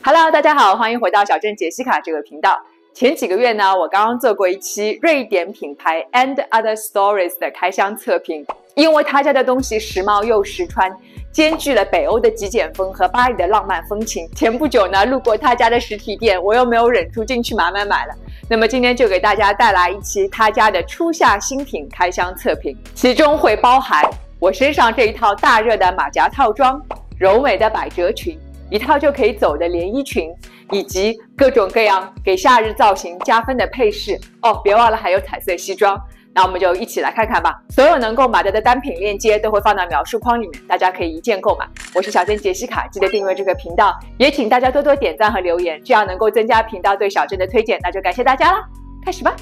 Hello， 大家好，欢迎回到小镇杰西卡这个频道。前几个月呢，我刚刚做过一期瑞典品牌 And Other Stories 的开箱测评，因为他家的东西时髦又实穿，兼具了北欧的极简风和巴黎的浪漫风情。前不久呢，路过他家的实体店，我又没有忍住进去买了。那么今天就给大家带来一期他家的初夏新品开箱测评，其中会包含我身上这一套大热的马甲套装、柔美的百褶裙、一套就可以走的连衣裙，以及各种各样给夏日造型加分的配饰哦，别忘了还有彩色西装。那我们就一起来看看吧。所有能购买的单品链接都会放到描述框里面，大家可以一键购买。我是小镇杰西卡，记得订阅这个频道，也请大家多多点赞和留言，这样能够增加频道对小镇的推荐。那就感谢大家啦，开始吧。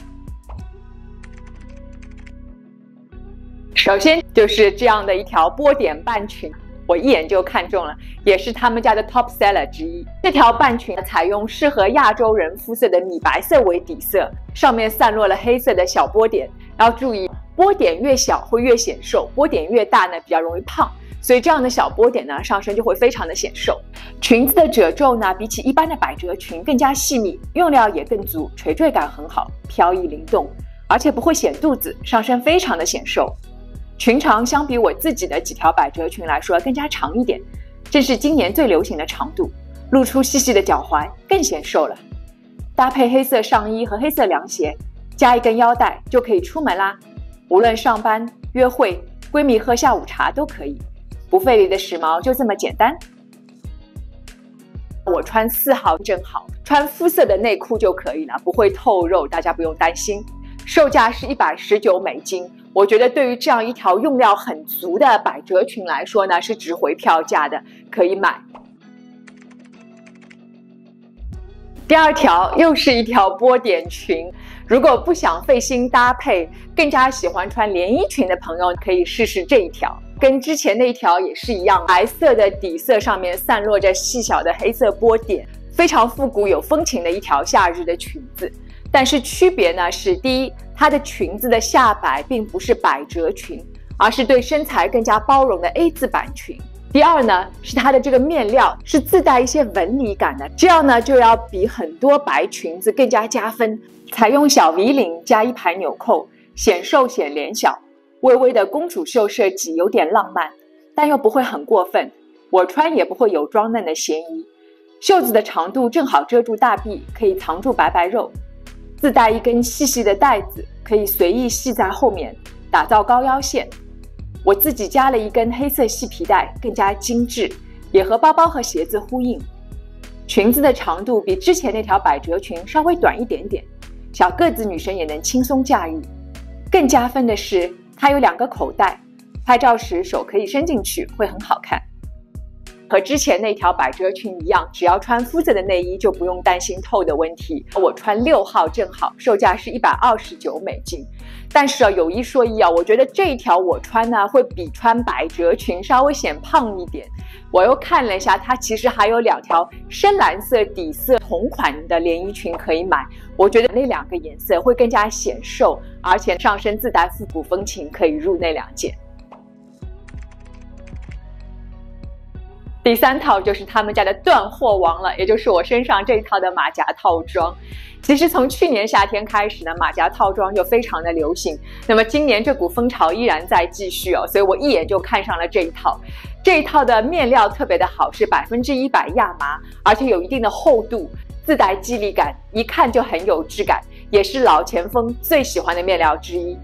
首先就是这样的一条波点半裙，我一眼就看中了，也是他们家的 top seller 之一。这条半裙采用适合亚洲人肤色的米白色为底色，上面散落了黑色的小波点。要注意，波点越小会越显瘦，波点越大呢比较容易胖，所以这样的小波点呢上身就会非常的显瘦。裙子的褶皱呢比起一般的百褶裙更加细密，用料也更足，垂坠感很好，飘逸灵动，而且不会显肚子，上身非常的显瘦。裙长相比我自己的几条百褶裙来说更加长一点，正是今年最流行的长度，露出细细的脚踝，更显瘦了。搭配黑色上衣和黑色凉鞋，加一根腰带就可以出门啦。无论上班、约会、闺蜜喝下午茶都可以，不费力的时髦就这么简单。我穿4号正好，穿肤色的内裤就可以了，不会透肉，大家不用担心。售价是119美金，我觉得对于这样一条用料很足的百褶裙来说呢，是值回票价的，可以买。第二条又是一条波点裙，如果不想费心搭配，更加喜欢穿连衣裙的朋友可以试试这一条，跟之前那一条也是一样，白色的底色上面散落着细小的黑色波点，非常复古有风情的一条夏日的裙子。但是区别呢是，第一，它的裙子的下摆并不是百褶裙，而是对身材更加包容的 A 字版裙。第二呢，是它的这个面料是自带一些纹理感的，这样呢就要比很多白裙子更加加分。采用小 V 领加一排纽扣，显瘦显脸小，微微的公主袖设计有点浪漫，但又不会很过分，我穿也不会有装嫩的嫌疑。袖子的长度正好遮住大臂，可以藏住白肉。自带一根细细的带子，可以随意系在后面，打造高腰线。我自己加了一根黑色细皮带，更加精致，也和包包和鞋子呼应。裙子的长度比之前那条百褶裙稍微短一点点，小个子女生也能轻松驾驭。更加分的是，它有2个口袋，拍照时手可以伸进去，会很好看。和之前那条百褶裙一样，只要穿肤色的内衣就不用担心透的问题。我穿6号正好，售价是129美金。但是有一说一我觉得这一条我穿呢会比穿百褶裙稍微显胖一点。我又看了一下，它其实还有2条深蓝色底色同款的连衣裙可以买，我觉得那2个颜色会更加显瘦，而且上身自带复古风情，可以入那2件。第3套就是他们家的断货王了，也就是我身上这一套的马甲套装。其实从去年夏天开始呢，马甲套装就非常的流行，那么今年这股风潮依然在继续所以我一眼就看上了这一套。这一套的面料特别的好，是100%亚麻，而且有一定的厚度，自带肌理感，一看就很有质感，也是老前锋最喜欢的面料之一。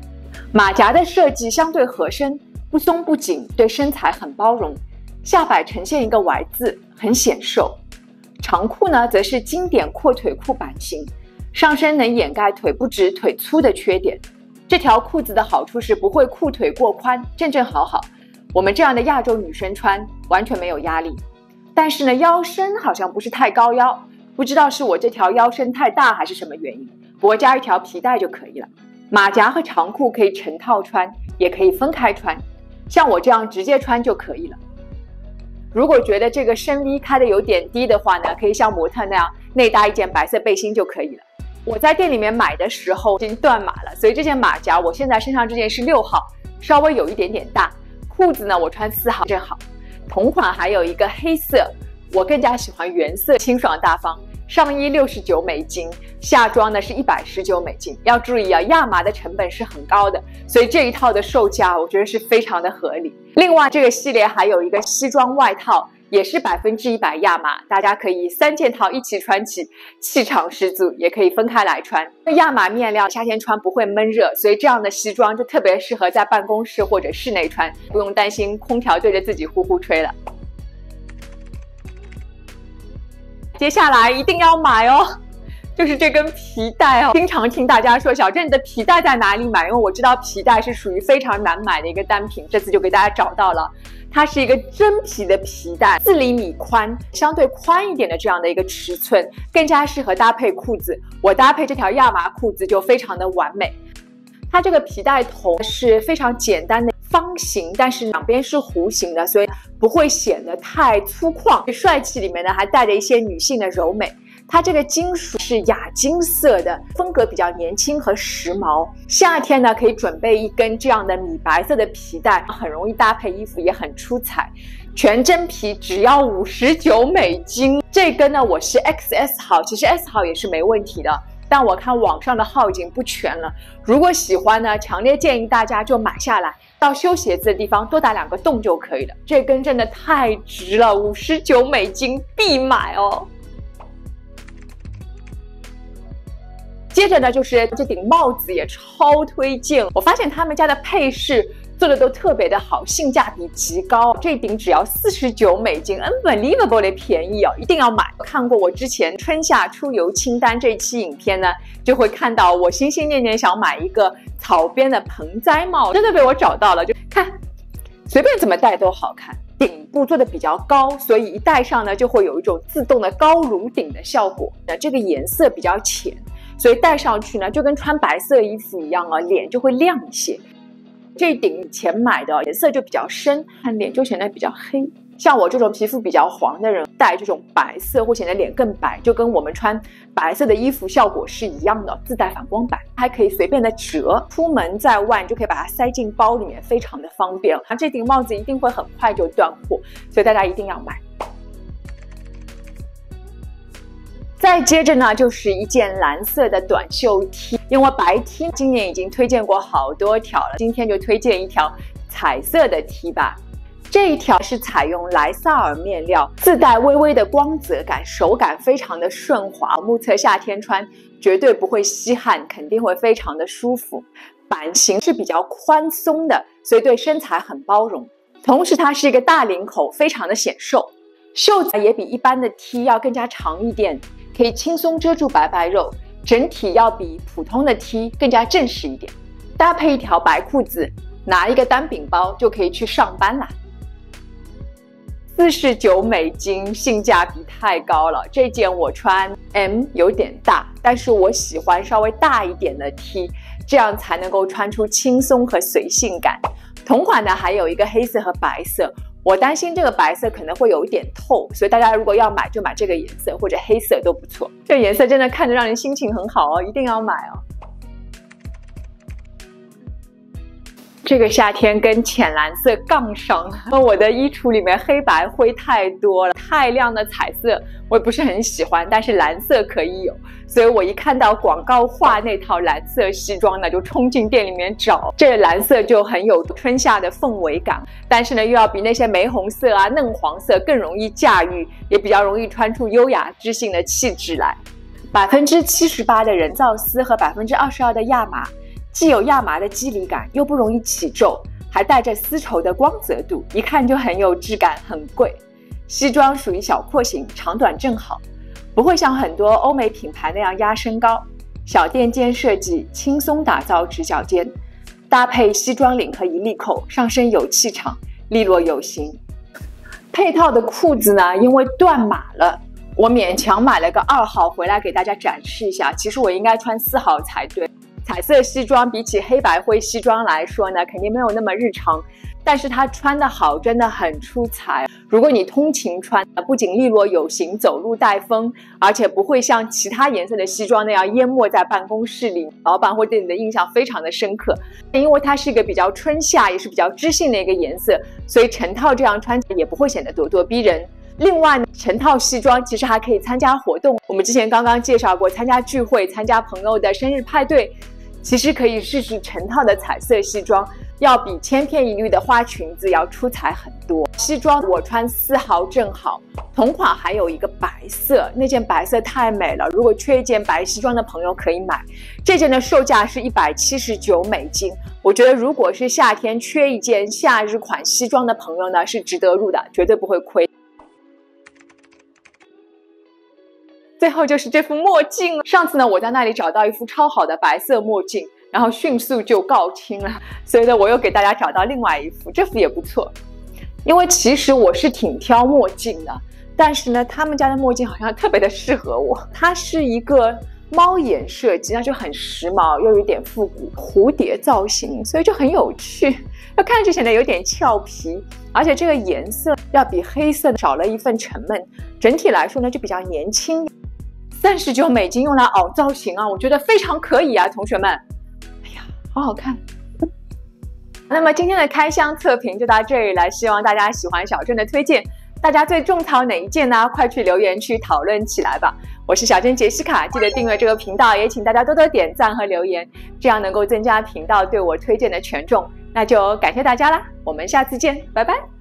马甲的设计相对合身，不松不紧，对身材很包容。下摆呈现一个 Y 字，很显瘦。长裤呢，则是经典阔腿裤版型，上身能掩盖腿不直腿粗的缺点。这条裤子的好处是不会裤腿过宽，正正好好，我们这样的亚洲女生穿完全没有压力。但是呢，腰身好像不是太高腰，不知道是我这条腰身太大还是什么原因，不过加一条皮带就可以了。马甲和长裤可以成套穿，也可以分开穿，像我这样直接穿就可以了。如果觉得这个深 V 开的有点低的话呢，可以像模特那样内搭一件白色背心就可以了。我在店里面买的时候已经断码了，所以这件马甲我现在身上这件是6号，稍微有一点点大。裤子呢我穿4号正好。同款还有一个黑色我更加喜欢原色清爽大方。上衣69美金，下装呢是119美金。要注意啊，亚麻的成本是很高的，所以这一套的售价我觉得是非常的合理。另外，这个系列还有一个西装外套，也是100%亚麻，大家可以3件套一起穿起，气场十足，也可以分开来穿。亚麻面料夏天穿不会闷热，所以这样的西装就特别适合在办公室或者室内穿，不用担心空调对着自己呼呼吹了。接下来一定要买哦，就是这根皮带哦。经常听大家说小郑你的皮带在哪里买？因为我知道皮带是属于非常难买的一个单品，这次就给大家找到了。它是一个真皮的皮带，4厘米宽，相对宽一点的这样的一个尺寸，更加适合搭配裤子。我搭配这条亚麻裤子就非常的完美。它这个皮带头是非常简单的方形，但是两边是弧形的，所以不会显得太粗犷。帅气里面呢还带着一些女性的柔美。它这个金属是亚金色的，风格比较年轻和时髦。夏天呢可以准备一根这样的米白色的皮带，很容易搭配衣服，也很出彩。全真皮只要59美金。这根呢我是 XS 号，其实 S 号也是没问题的。但我看网上的号已经不全了，如果喜欢呢，强烈建议大家就买下来，到修鞋子的地方多打2个洞就可以了。这根真的太值了，59美金必买哦。接着呢，就是这顶帽子也超推荐，我发现他们家的配饰做的都特别的好，性价比极高。这顶只要49美金 ，unbelievable 的便宜哦，一定要买。看过我之前春夏出游清单这期影片呢，就会看到我心心念念想买一个草编的盆栽帽，真的被我找到了。就看，随便怎么戴都好看。顶部做的比较高，所以一戴上呢，就会有一种自动的高颅顶的效果。这个颜色比较浅，所以戴上去呢，就跟穿白色衣服一样啊，脸就会亮一些。这顶以前买的颜色就比较深，看脸就显得比较黑。像我这种皮肤比较黄的人，戴这种白色会显得脸更白，就跟我们穿白色的衣服效果是一样的，自带反光板，还可以随便的折。出门在外，你就可以把它塞进包里面，非常的方便。这顶帽子一定会很快就断货，所以大家一定要买。再接着呢，就是一件蓝色的短袖 T， 因为白 T 今年已经推荐过好多条了，今天就推荐一条彩色的 T 吧。这一条是采用莱萨尔面料，自带微微的光泽感，手感非常的顺滑，目测夏天穿绝对不会吸汗，肯定会非常的舒服。版型是比较宽松的，所以对身材很包容。同时它是一个大领口，非常的显瘦，袖子也比一般的 T 要更加长一点，可以轻松遮住白白肉，整体要比普通的 T 更加正式一点。搭配一条白裤子，拿一个单柄包就可以去上班啦。49美金，性价比太高了。这件我穿 M 有点大，但是我喜欢稍微大一点的 T， 这样才能够穿出轻松和随性感。同款的还有一个黑色和白色，我担心这个白色可能会有一点透，所以大家如果要买就买这个颜色，或者黑色都不错。这个颜色真的看着让人心情很好哦，一定要买哦。这个夏天跟浅蓝色杠上了，我的衣橱里面黑白灰太多了，太亮的彩色我也不是很喜欢，但是蓝色可以有，所以我一看到广告画那套蓝色西装呢，就冲进店里面找。这个蓝色就很有春夏的氛围感，但是呢又要比那些玫红色啊、嫩黄色更容易驾驭，也比较容易穿出优雅知性的气质来。78%的人造丝和22%的亚麻，既有亚麻的肌理感，又不容易起皱，还带着丝绸的光泽度，一看就很有质感，很贵。西装属于小廓形，长短正好，不会像很多欧美品牌那样压身高。小垫肩设计，轻松打造直角肩，搭配西装领和一粒扣，上身有气场，利落有型。配套的裤子呢，因为断码了，我勉强买了个2号回来给大家展示一下，其实我应该穿4号才对。彩色西装比起黑白灰西装来说呢，肯定没有那么日常，但是它穿得好真的很出彩。如果你通勤穿，不仅利落有型，走路带风，而且不会像其他颜色的西装那样淹没在办公室里，老板会对你的印象非常的深刻。因为它是一个比较春夏，也是比较知性的一个颜色，所以成套这样穿也不会显得咄咄逼人。另外，成套西装其实还可以参加活动。我们之前刚刚介绍过，参加聚会、参加朋友的生日派对，其实可以试试成套的彩色西装，要比千篇一律的花裙子要出彩很多。西装我穿4号正好，同款还有一个白色，那件白色太美了，如果缺一件白西装的朋友可以买。这件的售价是179美金，我觉得如果是夏天缺一件夏日款西装的朋友呢，是值得入的，绝对不会亏。最后就是这副墨镜了。上次呢，我在那里找到一副超好的白色墨镜，然后迅速就告罄了，所以呢，我又给大家找到另外一副，这副也不错。因为其实我是挺挑墨镜的，但是呢，他们家的墨镜好像特别的适合我。它是一个猫眼设计，那就很时髦，又有点复古蝴蝶造型，所以就很有趣，又看上去显得有点俏皮，而且这个颜色要比黑色少了一份沉闷，整体来说呢就比较年轻。39美金用来凹造型啊，我觉得非常可以啊，同学们。哎呀，好好看。那么今天的开箱测评就到这里了，希望大家喜欢小郑的推荐。大家最种草哪一件呢？快去留言区讨论起来吧。我是小郑杰西卡，记得订阅这个频道，也请大家多多点赞和留言，这样能够增加频道对我推荐的权重。那就感谢大家啦，我们下次见，拜拜。